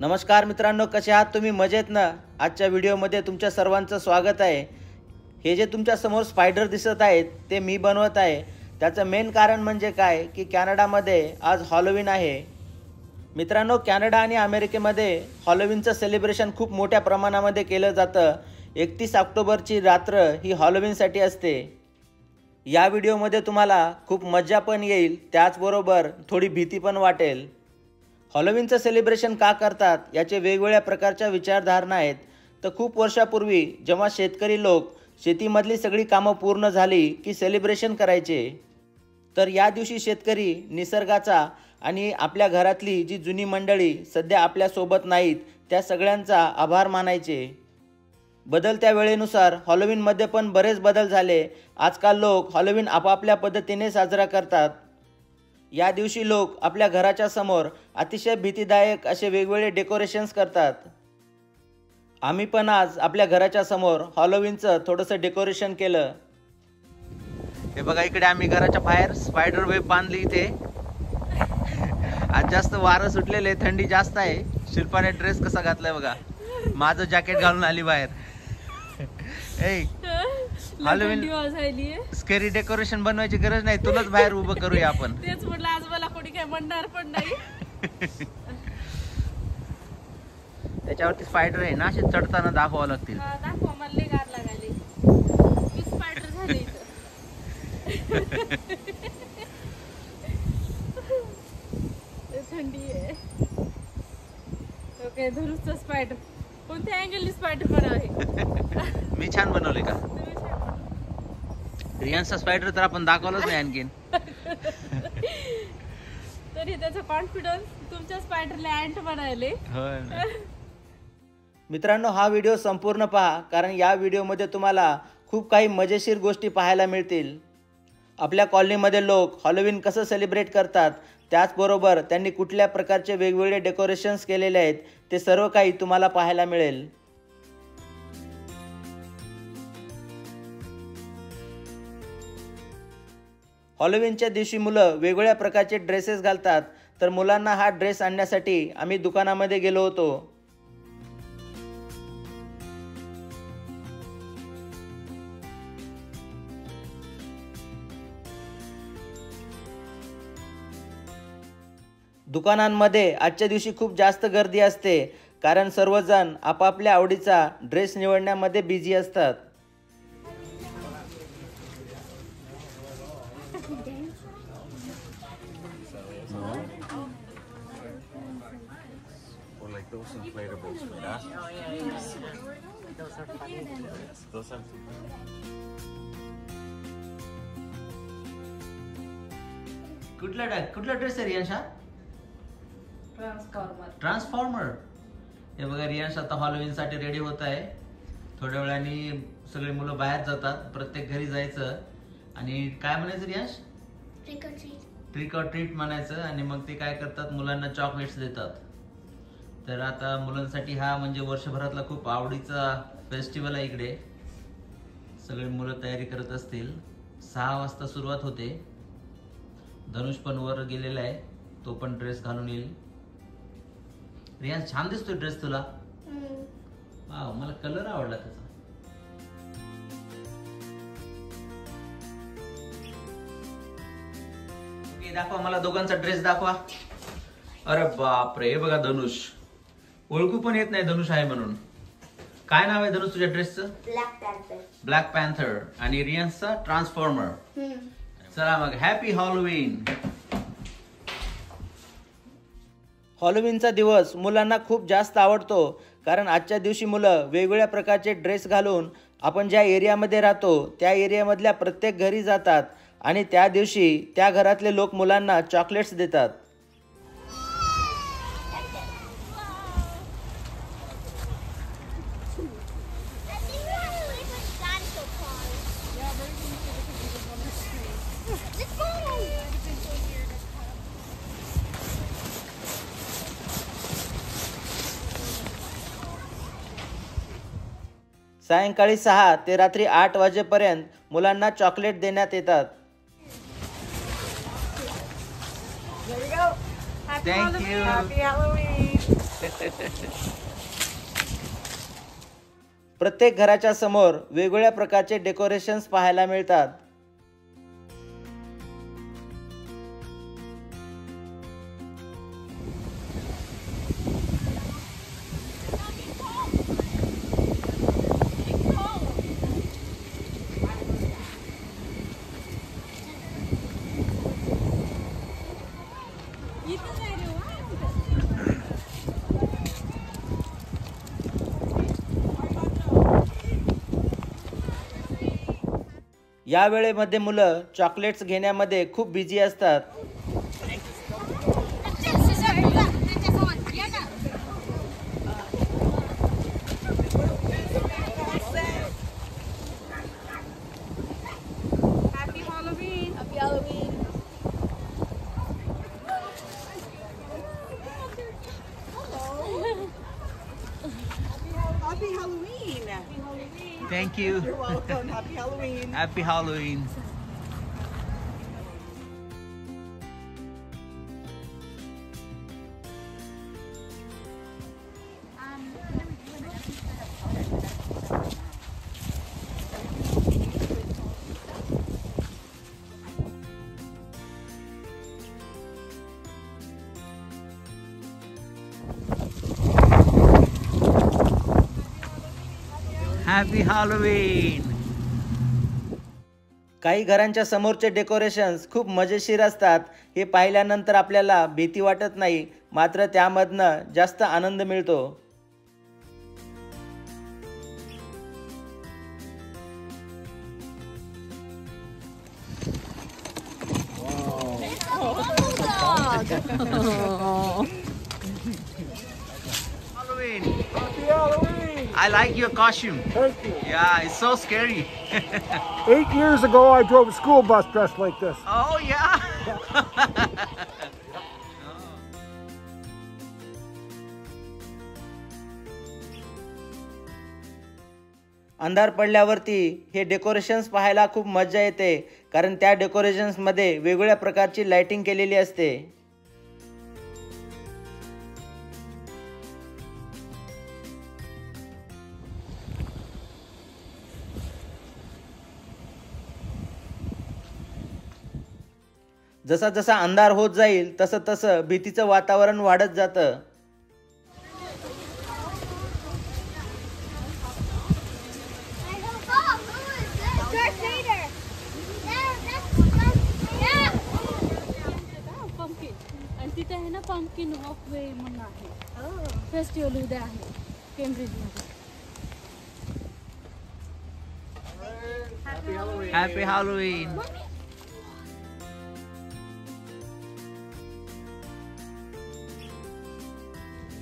नमस्कार मित्रांनो, कसे आहात तुम्ही? मजेत ना? आजच्या व्हिडिओमध्ये तुमच्या सर्वांचं स्वागत आहे. हे जे तुमच्या समोर स्पायडर दिसत आहेत ते मी बनवत आहे. त्याचं मेन कारण म्हणजे काय की कॅनडामध्ये आज हॅलोवीन आहे. मित्रांनो, कॅनडा आणि अमेरिकेमध्ये हॅलोवीनचं सेलिब्रेशन खूप मोठ्या प्रमाणामध्ये केलं जातं. 31 ऑक्टोबरची रात्र ही हॅलोवीनसाठी असते. या व्हिडिओमध्ये तुम्हाला खूप मजा पण येईल, त्याचबरोबर थोडी भीती पण वाटेल. हॅलोवीनचं सेलिब्रेशन का करतात याचे वेगवेगळ्या प्रकारच्या विचारधारणा आहेत. तर खूप वर्षापूर्वी जेव्हा शेतकरी लोक शेतीमधली सगळी कामं पूर्ण झाली की सेलिब्रेशन करायचे, तर या दिवशी शेतकरी निसर्गाचा आणि आपल्या घरातली जी जुनी मंडळी सध्या आपल्यासोबत नाहीत त्या सगळ्यांचा आभार मानायचे. बदलत्या वेळेनुसार हॅलोवीनमध्ये पण बरेच बदल झाले. आजकाल लोक हॅलोवीन आपापल्या पद्धतीने साजरा करतात. या दिवशी लोक आपल्या घराच्या समोर अतिशय भीतीदायक असे वेगवेगळे डेकोरेशन्स करतात. आम्ही पण आज आपल्या घराच्या समोर हॅलोवीनचं थोडंसं डेकोरेशन केलं. हे बघा, इकडे आम्ही घराच्या बाहेर स्पायडर वेब बांधली. इथे आज जास्त वारं सुटलेले, थंडी जास्त आहे. शिल्पाने ड्रेस कसा घातलाय बघा, माझं जॅकेट घालून आली बाहेर. हॅलोवीन स्केरी डेकोरेशन बनवायची गरज नाही, तुलाच बाहेर उभं करूया आपण. तेच म्हटलं, आज मला कोणी काय म्हणणार पण नाही. त्याच्यावरती स्पायडर आहे ना, असे चढताना दाखवावं लागतील. दाखवा, मला लय गार लागायले. मी स्पायडर झाले इथं. थंडी आहे. ओके, धनुषचा स्पायडर कोणत्या अँगलनी स्पायडर बनवले? मी छान बनवले का? रियांचा स्पायडर तर आपण दाखवलंच नाही आणखीन. तरी त्याचा कॉन्फिडन्स तुमच्या स्पायडरला अँट बनायले. मित्रांनो, हा व्हिडिओ संपूर्ण पहा, कारण या व्हिडिओमध्ये तुम्हाला खूप काही मजेशीर गोष्टी पाहायला मिळतील. आपल्या कॉलनीमध्ये लोक हॅलोवीन कसं सेलिब्रेट करतात, त्याचबरोबर त्यांनी कुठल्या प्रकारचे वेगवेगळे डेकोरेशन्स केलेले आहेत, ते सर्व काही तुम्हाला पाहायला मिळेल. हॅलोवीनच्या दिवशी मुलं वेगवेगळ्या प्रकारचे ड्रेसेस घालतात. तर मुलांना हा ड्रेस आणण्यासाठी आम्ही दुकानामध्ये गेलो होतो. दुकानांमध्ये आजच्या दिवशी खूप जास्त गर्दी असते, कारण सर्वजण आपापल्या आवडीचा ड्रेस निवडण्यामध्ये बिझी असतात. कुठला ड्रेस आहे रियांशा? ट्रान्सफॉर्मर. हे बघा, रियांश आता हॅलोवीन साठी रेडी होत आहे. थोड्या वेळाने सगळे मुलं बाहेर जातात, प्रत्येक घरी जायचं आणि काय म्हणायचं रियांश? ट्रिक ऑर ट्रीट म्हणायचं. आणि मग ते काय करतात, मुलांना चॉकलेट्स देतात. तर आता मुलांसाठी हा म्हणजे वर्षभरातला खूप आवडीचा फेस्टिवल आहे. इकडे सगळे मुलं तयारी करत असतील. 6 वाजता सुरुवात होते. धनुष पण वर गेलेला आहे, तो पण ड्रेस घालून येईल. रियान, छान दिसतोय ड्रेस तुला. वाव, मला कलर आवडला त्याचा. दाखवा मला दोघांचा ड्रेस दाखवा. अरे बापरे, हे बघा धनुष. ओळखू पण येत नाही धनुष आहे म्हणून. काय नाव आहे धनुष तुझ्या ड्रेसचं? Black panther. आणि रियांसचा ट्रान्सफॉर्मर. चला मग, हॅपी हॅलोवीन. हॅलोवीनचा दिवस मुलांना खूप जास्त आवडतो, कारण आजच्या दिवशी मुलं वेगवेगळ्या प्रकारचे ड्रेस घालून आपण ज्या एरियामध्ये राहतो त्या एरियामधल्या प्रत्येक घरी जातात आणि त्या दिवशी त्या घरातले लोक मुलांना चॉकलेट्स देतात. सायंकाळी 6 ते रात्री 8 वाजेपर्यंत मुलांना चॉकलेट देण्यात येतात. Happy Halloween. प्रत्येक घराच्या समोर वेगवेगळ्या प्रकारचे डेकोरेशन्स पाहायला मिळतात. या वेळेमध्ये मुलं चॉकलेट्स घेण्यामध्ये खूप बिझी असतात. Happy Halloween. Thank you. You're welcome. Happy Halloween. Happy Halloween. Happy Halloween. काही घरांच्या समोरचे डेकोरेशन्स खूप मजेशीर असतात. हे पाहिल्यानंतर आपल्याला भीती वाटत नाही, मात्र त्यामधनं जास्त आनंद मिळतो. Halloween. Happy Halloween! I like your costume. Thank you. Yeah, it's so scary. 8 years ago, I drove a school bus dressed like this. Oh yeah. अंधार पडल्यावरती हे डेकोरेशन्स पाहायला खूप मजा येते, कारण त्या डेकोरेशन्स मध्ये वेगवेगळ्या प्रकारची लाइटिंग केलेली असते. जसा जसा अंधार होत जाईल तसं तसं भीतीचं वातावरण वाढत जातं. आणि तिथे आहे ना पंपकिन वॉकवे म्हणून आहे. फेस्टिवल उद्या आहे केम्ब्रिजमध्ये. Happy Halloween.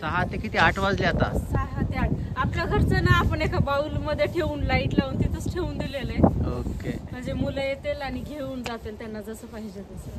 सहा ते किती 8 वाजले आता. 6 ते 8. आपल्या घरचं ना आपण एका बाउल मध्ये ठेवून लाईट लावून तिथंच ठेवून दिलेलं आहे. ओके. म्हणजे मुलं येतील आणि घेऊन जातील त्यांना जसं पाहिजे तसं.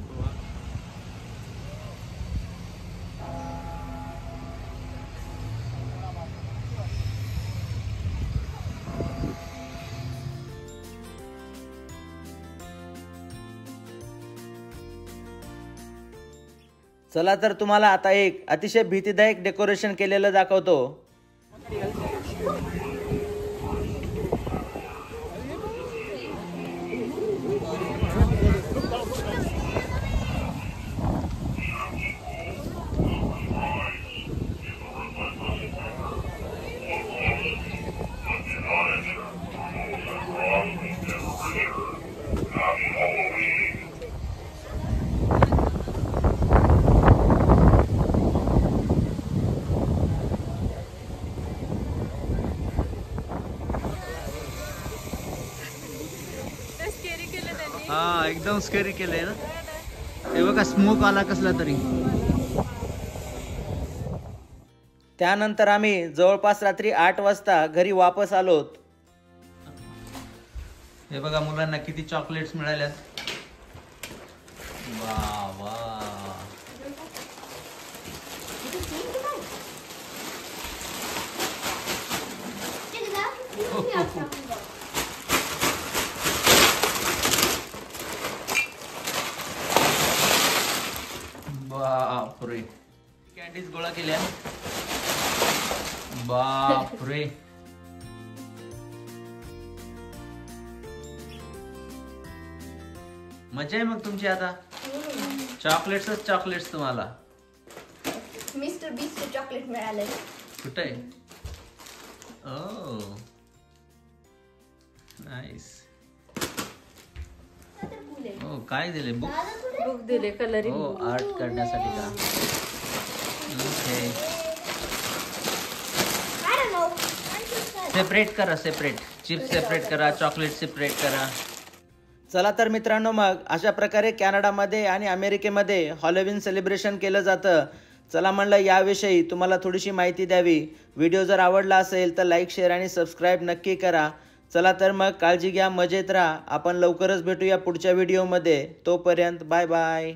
चला तर तुम्हाला आता एक अतिशय भीतीदायक डेकोरेशन केलेलं दाखवतो. हा एकदम स्केरी केलंय ना. हे बघा स्मोक आला कसला तरी. त्यानंतर आम्ही जवळपास रात्री 8 वाजता घरी वापस आलोत. हे बघा मुलांना किती चॉकलेट्स मिळाल्यात. वा वा. बापरे. कॅन्डीज गोळा केल्या. बापरे. मजा आहे मग तुमची आता. चॉकलेट्स तुम्हाला. मिस्टर बीस्ट चॉकलेट मिळालंय. कुठे आहे? ओह नाईस. हो काय दिले? बुक दिले कलरिंग. हो आर्ट करण्यासाठी का? ओके. सेपरेट करा. चिप्स सेपरेट करा, चॉकलेट सेपरेट करा. चला तर मित्रांनो, मग अशा प्रकारे कॅनडामध्ये आणि अमेरिकेमध्ये हॉलोवीन सेलिब्रेशन केलं जातं. चला म्हणलं याविषयी तुम्हाला थोडीशी माहिती द्यावी. व्हिडिओ जर आवडला असेल तर लाईक, शेअर आणि सबस्क्राईब नक्की करा. चला तर मग काळजी घ्या, मजेत राहा. आपण लवकरच भेटूया पुढच्या व्हिडिओमध्ये. तोपर्यंत बाय बाय.